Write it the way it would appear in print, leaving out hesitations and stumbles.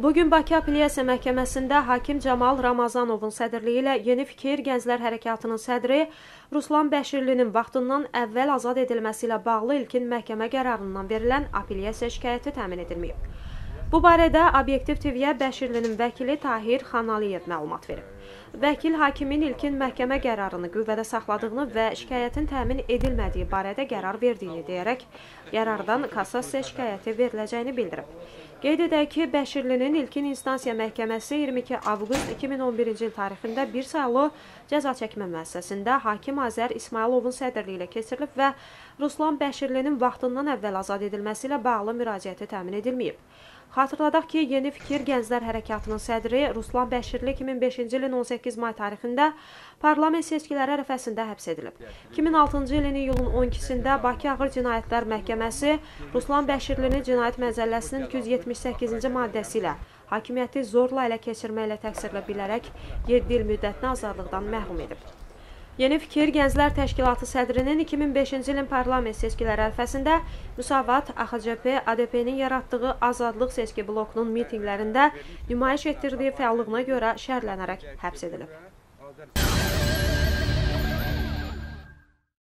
Bugün Bakı Apellyasiya Məhkəməsində hakim Camal Ramazanovun sədrliyi ilə Yeni Fikir Gənclər Hərəkatının sədri Ruslan Bəşirlinin vaxtından əvvəl azad edilməsi ilə bağlı ilkin məhkəmə qərarından verilən apellyasiya şikayəti təmin edilməyib. Bu barədə Obyektiv TV-yə Bəşirlinin vəkili Tahir Xanaliyev məlumat verib. Vəkil hakimin ilkin məhkəmə qərarını qüvvədə saxladığını və şikayətin təmin edilmədiyi barədə qərar verdiyini deyərək, qərardan kassasiya şikayəti veriləcəyini bildirib. Qeyd edək ki, Bəşirlinin ilkin instansiya məhkəməsi 22 avqust 2011-ci il tarixində bir sayılı cəza çəkmə müəssisəsində hakim Azər İsmayılovun sədrliyi ilə keçirilib və Ruslan Bəşirlinin vaxtından əvvəl azad edilməsi ilə bağlı müraciəti təmin edilməyib. Xatırladaq ki, Yeni Fikir Gənclər Hərəkatının sədri Ruslan Bəşirli 2005-ci ilin 18 may tarixində parlament seçkiləri ərəfəsində həbs edilib. 2006-cı ilin iyulun 12-sində Bakı Ağır Cinayətlər Məhkəməsi Ruslan Bəşirlini Cinayət Məcəlləsinin 278-ci maddəsi ilə hakimiyyəti zorla ələ keçirməklə təqsirlə bilərək 7 il müddətinə azadlıqdan məhrum edib. Yeni Fikir Gənclər Təşkilatı sədrinin 2005-ci ilin parlament seçkiləri ərəfəsində Müsavat, AXCP, ADP-nin yaratdığı Azadlıq seçki blokunun mitinqlərində nümayiş etdirdiyi fəallığına görə şərhlənərək həbs edilib.